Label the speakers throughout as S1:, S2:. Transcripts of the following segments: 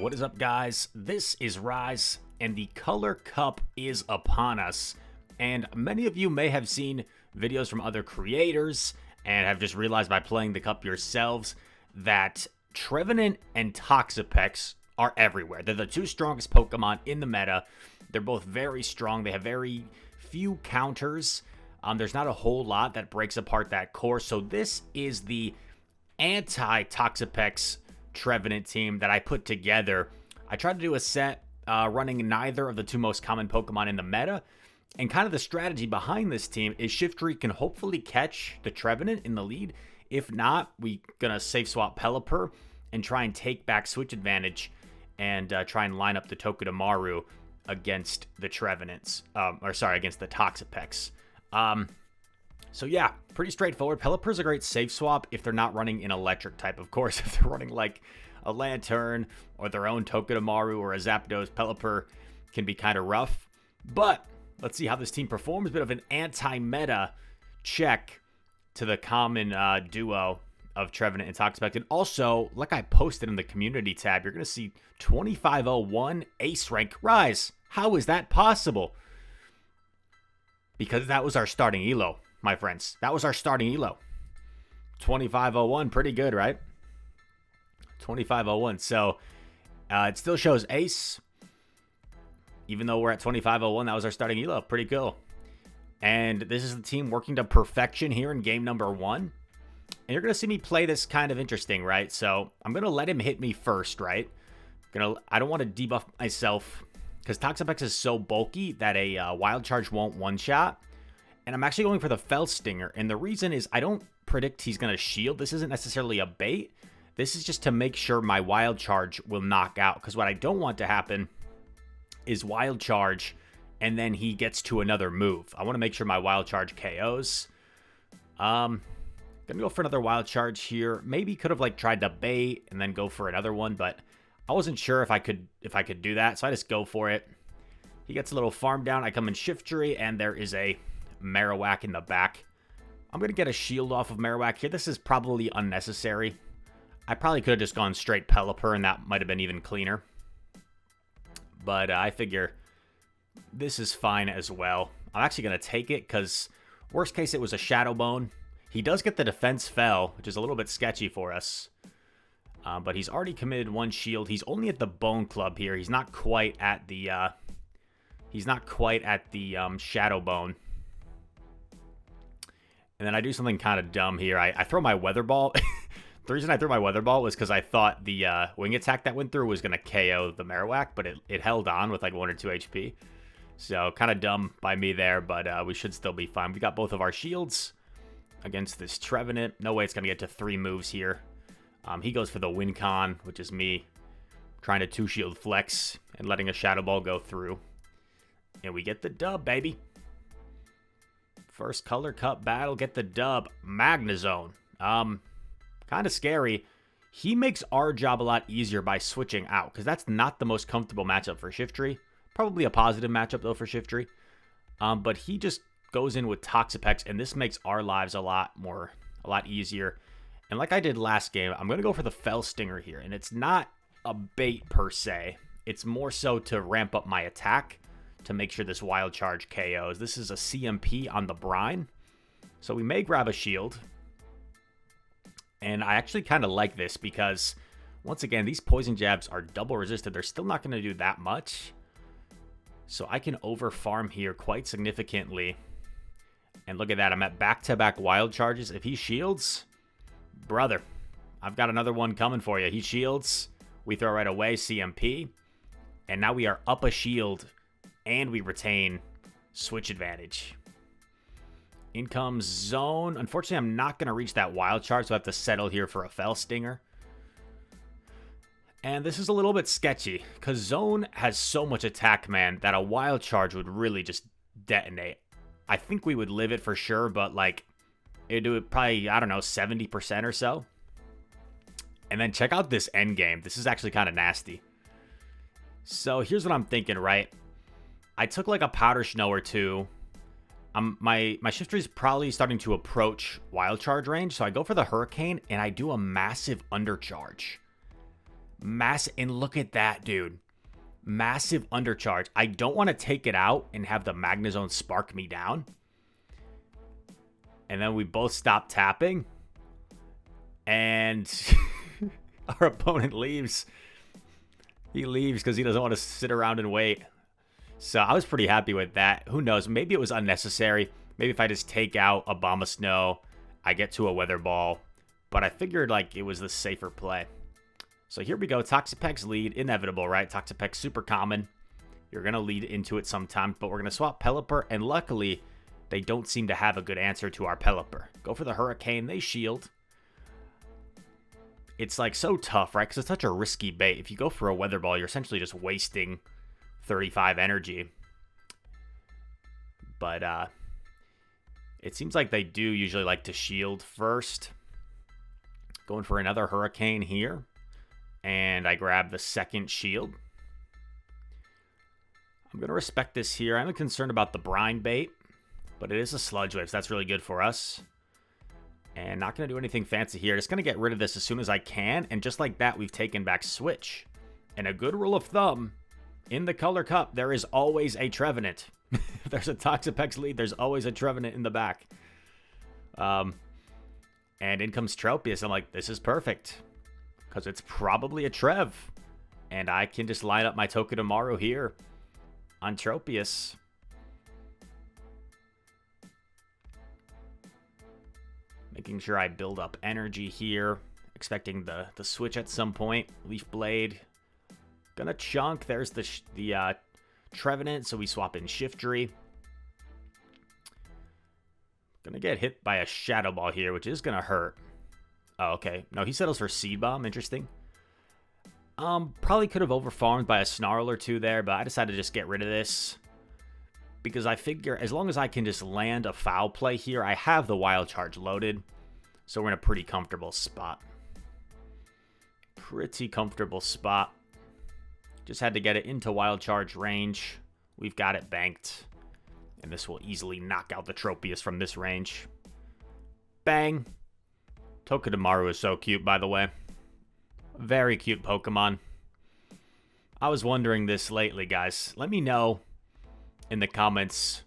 S1: What is up, guys? This is Rise, and the Color Cup is upon us. And many of you may have seen videos from other creators and have just realized by playing the cup yourselves that Trevenant and Toxapex are everywhere. They're the two strongest Pokemon in the meta. They're both very strong. They have very few counters. There's not a whole lot that breaks apart that core. So this is the anti-Toxapex Trevenant team that I put together. I tried to do a set running neither of the two most common Pokemon in the meta. And kind of the strategy behind this team is Shiftry can hopefully catch the Trevenant in the lead. If not, we gonna safe swap Pelipper and try and take back switch advantage and try and line up the Togedemaru against the Trevenants. Against the Toxapex. So yeah, pretty straightforward. Pelipper's a great safe swap if they're not running an electric type. Of course, if they're running like a Lantern or their own Togedemaru or a Zapdos, Pelipper can be kind of rough. But let's see how this team performs. Bit of an anti-meta check to the common duo of Trevenant and Toxapex. And also, like I posted in the community tab, you're going to see 2501 Ace Rank Rise. How is that possible? Because that was our starting elo, my friends. That was our starting elo. 2501, pretty good, right? 2501. So it still shows Ace. Even though we're at 2501, that was our starting elo. Pretty cool. And this is the team working to perfection here in game number 1. And you're going to see me play this kind of interesting, right? So I'm going to let him hit me first, right? I don't want to debuff myself because Toxapex is so bulky that a Wild Charge won't one-shot. And I'm actually going for the Fell Stinger. And the reason is I don't predict he's going to shield. This isn't necessarily a bait. This is just to make sure my Wild Charge will knock out. Because what I don't want to happen is Wild Charge and then he gets to another move. I want to make sure my Wild Charge KOs. Gonna go for another Wild Charge here. Maybe could have like tried to bait and then go for another one, but I wasn't sure if I could do that, so I just go for it. He gets a little farm down. I come in Shiftry, and there is a Marowak in the back. I'm gonna get a shield off of Marowak here. This is probably unnecessary. I probably could have just gone straight Pelipper, and that might have been even cleaner. But I figure this is fine as well. I'm actually gonna take it because worst case it was a Shadow Bone. He does get the defense fell, which is a little bit sketchy for us. But he's already committed one shield. He's only at the Bone Club here. He's not quite at the Shadow Bone. And then I do something kind of dumb here. I throw my Weather Ball. The reason I threw my Weather Ball was because I thought the wing attack that went through was going to KO the Marowak, but it held on with like 1 or 2 HP. So kind of dumb by me there, but we should still be fine. We got both of our shields against this Trevenant. No way it's going to get to 3 moves here. He goes for the win con, which is me trying to 2-shield flex and letting a Shadow Ball go through. And we get the dub, baby. First Color Cup battle, get the dub. Magnezone. Kind of scary. He makes our job a lot easier by switching out, because that's not the most comfortable matchup for Shiftry. Probably a positive matchup, though, for Shiftry. But he just goes in with Toxapex, and this makes our lives a lot easier. And like I did last game, I'm going to go for the Fell Stinger here. And it's not a bait per se. It's more so to ramp up my attack to make sure this Wild Charge KOs. This is a CMP on the Brine. So we may grab a shield. And I actually kind of like this because, once again, these Poison Jabs are double resisted. They're still not going to do that much. So I can over-farm here quite significantly. And look at that. I'm at back-to-back Wild Charges. If he shields, brother, I've got another one coming for you. He shields. We throw right away, CMP. And now we are up a shield. And we retain switch advantage. In comes Zone. Unfortunately, I'm not going to reach that Wild Charge, so I have to settle here for a Fell Stinger. And this is a little bit sketchy, because Zone has so much attack, man, that a Wild Charge would really just detonate. I think we would live it for sure, but, like, it'd do it probably, I don't know, 70% or so. And then check out this end game. This is actually kind of nasty. So here's what I'm thinking, right? I took, like, a Powder Snow or two. My Shiftry is probably starting to approach Wild Charge range, so I go for the Hurricane, and I do a massive Undercharge. And look at that, dude. Massive undercharge. I don't want to take it out and have the Magnezone spark me down. And then we both stop tapping. And our opponent leaves. He leaves because he doesn't want to sit around and wait. So I was pretty happy with that. Who knows? Maybe it was unnecessary. Maybe if I just take out a Bomb of Snow, I get to a Weather Ball. But I figured like it was the safer play. So here we go. Toxapex's lead. Inevitable, right? Toxapex super common. You're going to lead into it sometime. But we're going to swap Pelipper. And luckily, they don't seem to have a good answer to our Pelipper. Go for the Hurricane. They shield. It's like so tough, right? Because it's such a risky bait. If you go for a Weather Ball, you're essentially just wasting 35 energy. But it seems like they do usually like to shield first. Going for another Hurricane here. And I grab the second shield. I'm going to respect this here. I'm concerned about the Brine bait. But it is a Sludge Wave, so that's really good for us. And not going to do anything fancy here. Just going to get rid of this as soon as I can. And just like that, we've taken back Switch. And a good rule of thumb, in the Color Cup, there is always a Trevenant. If there's a Toxapex lead, there's always a Trevenant in the back. And in comes Tropius. I'm like, this is perfect. Because it's probably a Trev. And I can just line up my Togedemaru here on Tropius. Making sure I build up energy here. Expecting the switch at some point. Leaf Blade. Gonna chunk. There's the Trevenant, so we swap in Shiftry. Gonna get hit by a Shadow Ball here, which is gonna hurt. Oh, okay. No, he settles for Seed Bomb. Interesting. Probably could have overfarmed by a Snarl or two there, but I decided to just get rid of this. Because I figure as long as I can just land a foul play here, I have the Wild Charge loaded. So we're in a pretty comfortable spot. Pretty comfortable spot. Just had to get it into Wild Charge range. We've got it banked. And this will easily knock out the Tropius from this range. Bang. Togedemaru is so cute, by the way. Very cute Pokemon. I was wondering this lately, guys. Let me know in the comments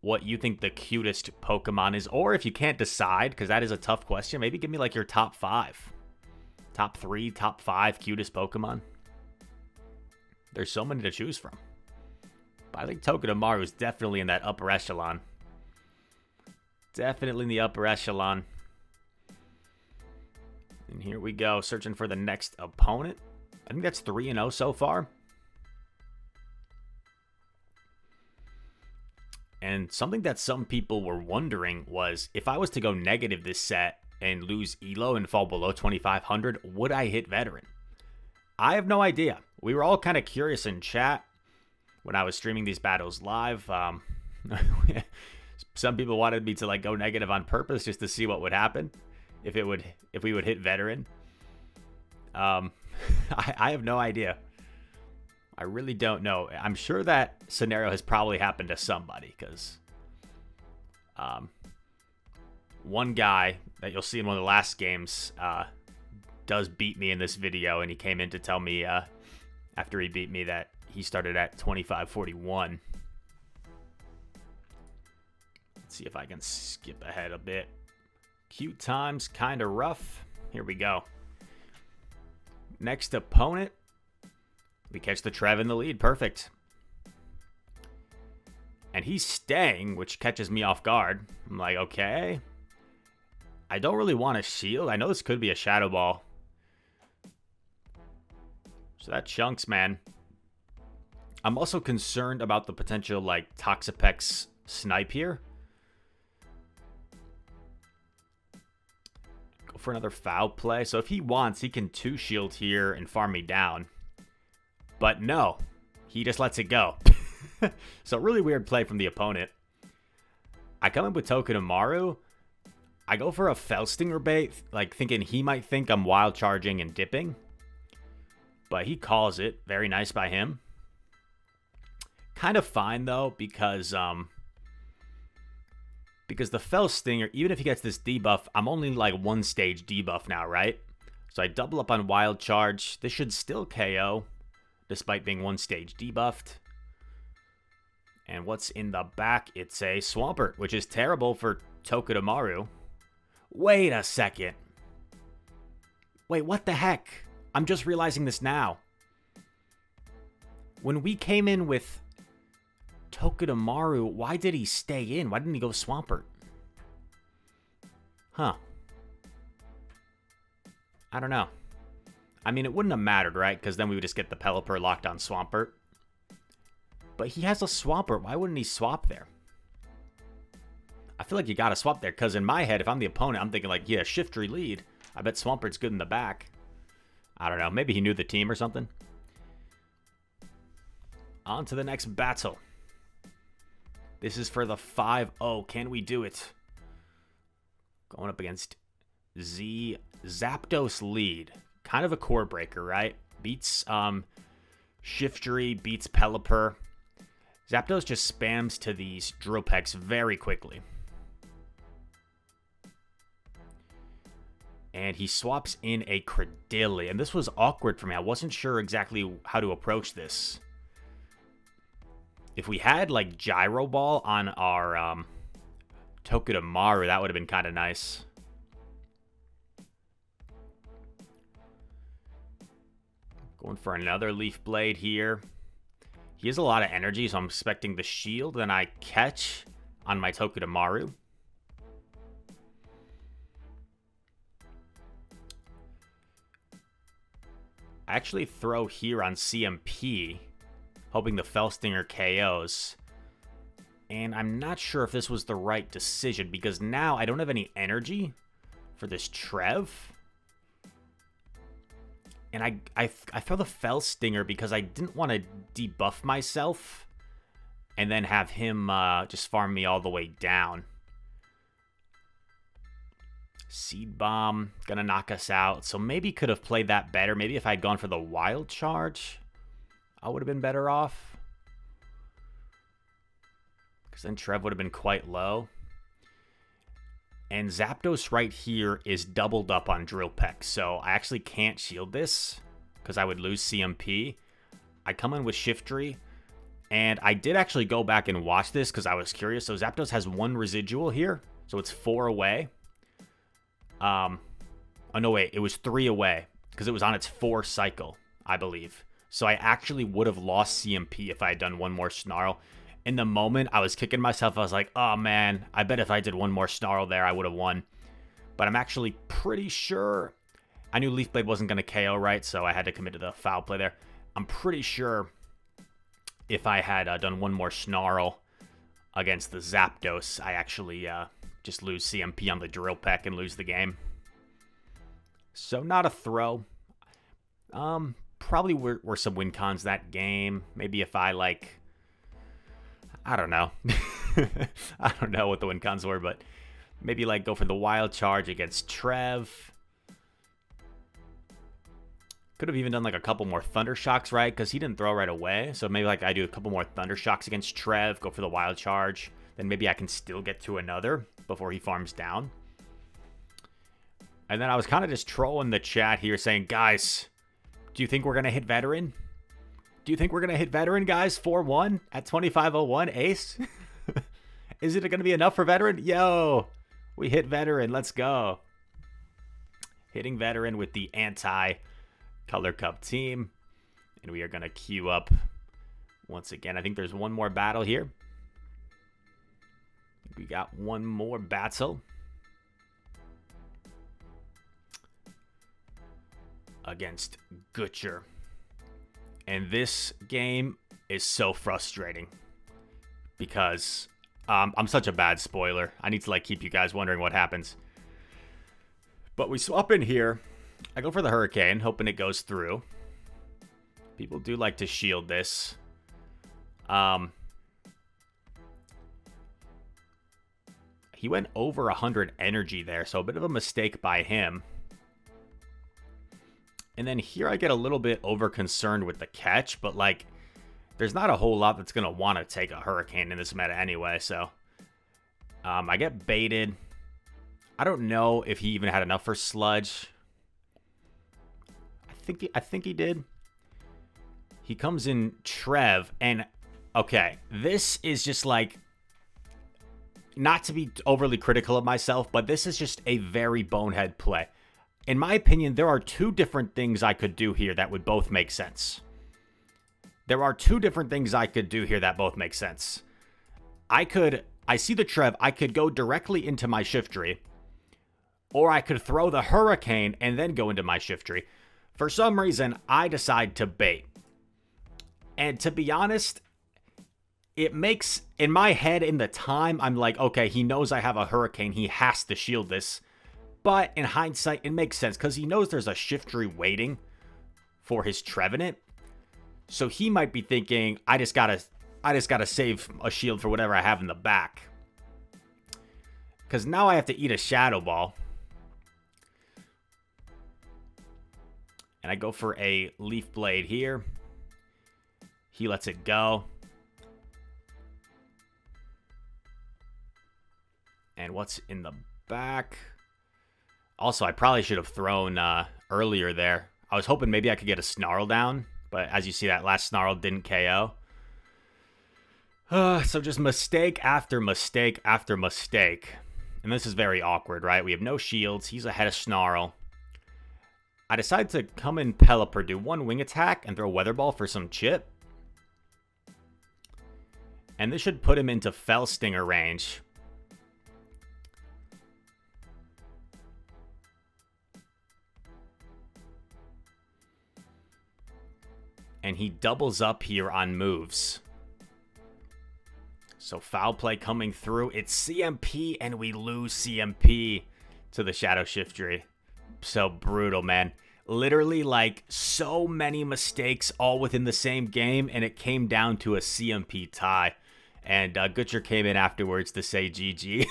S1: what you think the cutest Pokemon is. Or if you can't decide, because that is a tough question, maybe give me like your top 5. Top 3, top 5 cutest Pokemon. There's so many to choose from. But I think Togedemaru is definitely in that upper echelon. Definitely in the upper echelon. And here we go, searching for the next opponent. I think that's 3-0 so far. And something that some people were wondering was, if I was to go negative this set and lose Elo and fall below 2,500, would I hit Veteran? I have no idea. We were all kind of curious in chat when I was streaming these battles live. Some people wanted me to like go negative on purpose just to see what would happen if we would hit Veteran. I have no idea. I really don't know. I'm sure that scenario has probably happened to somebody, because one guy that you'll see in one of the last games does beat me in this video, and he came in to tell me after he beat me that he started at 2541. Let's see if I can skip ahead a bit. Cute times, kind of rough. Here we go. Next opponent. We catch the Trev in the lead. Perfect. And he's staying, which catches me off guard. I'm like, okay. I don't really want a shield. I know this could be a Shadow Ball. So that chunks, man. I'm also concerned about the potential, like, Toxapex snipe here. Go for another foul play. So if he wants, he can 2-shield here and farm me down. But no, he just lets it go. So really weird play from the opponent. I come in with Togedemaru. I go for a Felstinger bait, like thinking he might think I'm wild charging and dipping. But he calls it. Very nice by him. Kind of fine though, because the Felstinger, even if he gets this debuff, I'm only like 1 stage debuff now, right? So I double up on Wild Charge. This should still KO, despite being one stage debuffed. And what's in the back? It's a Swampert, which is terrible for Togedemaru. Wait a second. Wait, what the heck? I'm just realizing this now. When we came in with Togedemaru, why did he stay in? Why didn't he go Swampert? Huh. I don't know. I mean, it wouldn't have mattered, right? Because then we would just get the Pelipper locked on Swampert. But he has a Swampert. Why wouldn't he swap there? I feel like you gotta swap there, because in my head, if I'm the opponent, I'm thinking like, yeah, Shiftry lead. I bet Swampert's good in the back. I don't know. Maybe he knew the team or something. On to the next battle. This is for the 5-0. Can we do it? Going up against Zapdos lead. Kind of a core breaker, right? Beats Shiftry, beats Pelipper. Zapdos just spams to these Drill Pecks very quickly. And he swaps in a Credilli. And this was awkward for me. I wasn't sure exactly how to approach this. If we had, like, Gyro Ball on our Togedemaru, that would have been kind of nice. Going for another Leaf Blade here. He has a lot of energy, so I'm expecting the shield. Then I catch on my Togedemaru. I actually throw here on CMP, hoping the Fell Stinger KOs. And I'm not sure if this was the right decision, because now I don't have any energy for this Trev. And I throw the Fell Stinger because I didn't want to debuff myself and then have him just farm me all the way down. Seed Bomb, gonna knock us out. So maybe could have played that better. Maybe if I had gone for the Wild Charge, I would have been better off. Because then Trev would have been quite low. And Zapdos right here is doubled up on Drill Peck. So I actually can't shield this because I would lose CMP. I come in with Shiftry. And I did actually go back and watch this because I was curious. So Zapdos has one residual here. So it's 4 away. Oh, no, wait. It was 3 away because it was on its 4 cycle, I believe. So I actually would have lost CMP if I had done one more Snarl. In the moment, I was kicking myself. I was like, oh, man, I bet if I did one more Snarl there, I would have won. But I'm actually pretty sure. I knew Leaf Blade wasn't going to KO, right? So I had to commit to the foul play there. I'm pretty sure if I had done one more Snarl against the Zapdos, I actually just lose CMP on the Drill Peck and lose the game. So not a throw. Probably were some win cons that game. Maybe if I like... I don't know. I don't know what the win cons were, but maybe like go for the Wild Charge against Trev. Could have even done like a couple more Thunder Shocks, right? Because he didn't throw right away. So maybe like I do a couple more Thunder Shocks against Trev, go for the Wild Charge. Then maybe I can still get to another before he farms down. And then I was kind of just trolling the chat here saying, guys, do you think we're going to hit Veteran? Do you think we're going to hit Veteran, guys? 4-1 at 2501 ace? Is it going to be enough for Veteran? Yo, we hit Veteran. Let's go. Hitting Veteran with the anti-Color Cup team. And we are going to queue up once again. I think there's one more battle here. We got one more battle. Against Gutcher. And this game is so frustrating because I'm such a bad spoiler. I need to like keep you guys wondering what happens. But we swap in here. I go for the Hurricane, hoping it goes through. People do like to shield this. He went over 100 energy there, so a bit of a mistake by him. And then here I get a little bit over concerned with the catch, but like there's not a whole lot that's going to want to take a Hurricane in this meta anyway, so I get baited. I don't know if he even had enough for Sludge. think he did. He comes in Trev, and okay, this is just like, not to be overly critical of myself, but this is just a very bonehead play. In my opinion, there are two different things I could do here that would both make sense. There are two different things I could do here that both make sense. I see the Trev, I could go directly into my Shiftry, or I could throw the Hurricane and then go into my Shiftry. For some reason, I decide to bait. And to be honest, it makes, in my head, in the time, I'm like, okay, he knows I have a Hurricane. He has to shield this. But in hindsight, it makes sense because he knows there's a Shiftry waiting for his Trevenant. So he might be thinking, I just gotta save a shield for whatever I have in the back. Because now I have to eat a Shadow Ball. And I go for a Leaf Blade here. He lets it go. And what's in the back? Also, I probably should have thrown earlier there. I was hoping maybe I could get a Snarl down. But as you see, that last Snarl didn't KO. So just mistake after mistake after mistake. And this is very awkward, right? We have no shields. He's ahead of Snarl. I decide to come in Pelipper, do one wing attack, and throw Weather Ball for some chip. And this should put him into Fell Stinger range. And he doubles up here on moves. So foul play coming through. It's CMP, and we lose CMP to the Shadow Shiftry. So brutal, man. Literally, like, so many mistakes all within the same game, and it came down to a CMP tie. And Gutcher came in afterwards to say GG.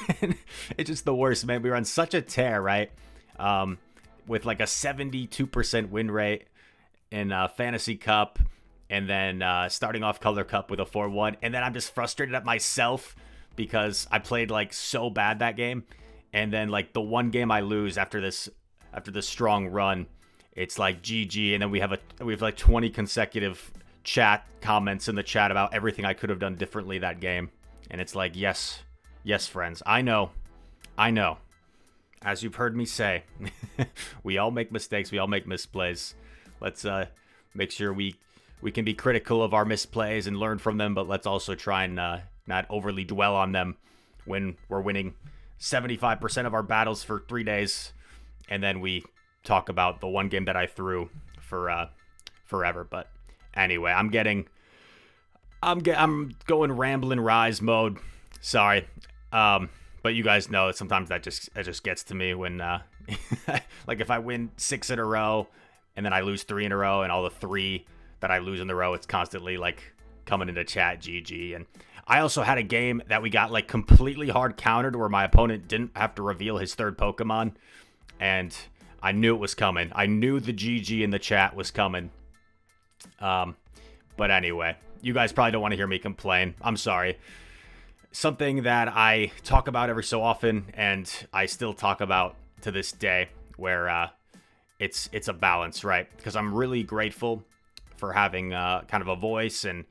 S1: It's just the worst, man. We were on such a tear, right? With like a 72% win rate in Fantasy Cup, and then starting off Color Cup with a 4-1. And then I'm just frustrated at myself because I played like so bad that game. And then like the one game I lose after this strong run, it's like GG. And then we have like 20 consecutive chat comments in the chat about everything I could have done differently that game. And it's like, yes, friends, I know. As you've heard me say, we all make mistakes. We all make misplays. Let's make sure we can be critical of our misplays and learn from them, but let's also try and not overly dwell on them when we're winning 75% of our battles for 3 days, and then we talk about the one game that I threw for forever. But anyway, I'm going Ramblin' Rise mode. Sorry. But you guys know sometimes that just gets to me when like if I win 6 in a row and then I lose 3 in a row, and all the 3 that I lose in the row, it's constantly like coming into chat GG. And I also had a game that we got like completely hard countered where my opponent didn't have to reveal his third Pokemon, and I knew it was coming. I knew the GG in the chat was coming. But anyway, you guys probably don't want to hear me complain. I'm sorry. Something that I talk about every so often, and I still talk about to this day, where it's a balance, right? Because I'm really grateful for having kind of a voice and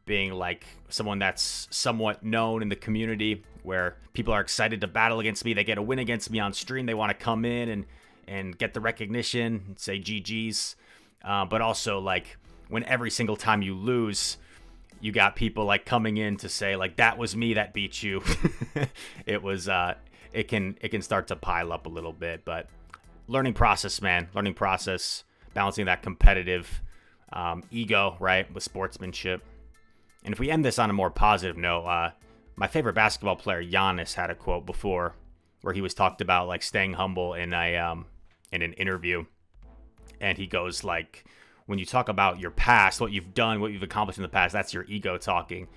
S1: being like someone that's somewhat known in the community, where people are excited to battle against me. They get a win against me on stream. They want to come in and get the recognition and say GG's. But also, like, when every single time you lose, you got people like coming in to say like, that was me that beat you. It can start to pile up a little bit, but learning process, man. Learning process, balancing that competitive ego, right, with sportsmanship. And if we end this on a more positive note, my favorite basketball player, Giannis, had a quote before where he was talked about like staying humble in an interview. And he goes like, when you talk about your past, what you've done, what you've accomplished in the past, that's your ego talking.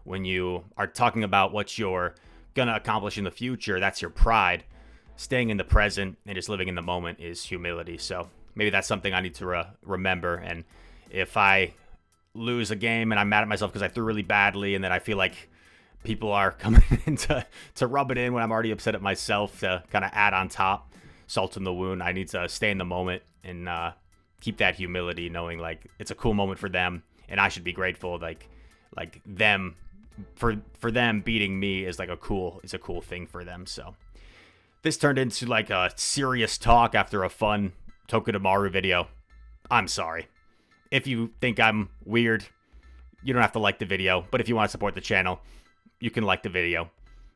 S1: When you are talking about what you're going to accomplish in the future, that's your pride. Staying in the present and just living in the moment is humility. So maybe that's something I need to remember. And if I lose a game and I'm mad at myself because I threw really badly, and then I feel like people are coming in to rub it in when I'm already upset at myself, to kind of add on top, salt in the wound, I need to stay in the moment and keep that humility, knowing like it's a cool moment for them, and I should be grateful. Like them for them beating me is like a cool thing for them. So this turned into like a serious talk after a fun Togedemaru video. I'm sorry. If you think I'm weird, you don't have to like the video, but if you want to support the channel, you can like the video.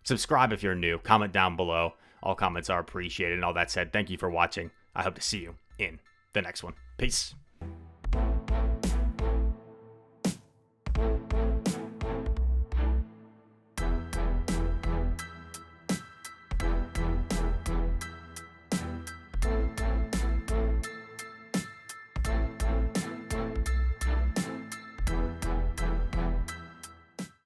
S1: Subscribe if you're new. Comment down below. All comments are appreciated. And all that said, thank you for watching. I hope to see you in the next one. Peace.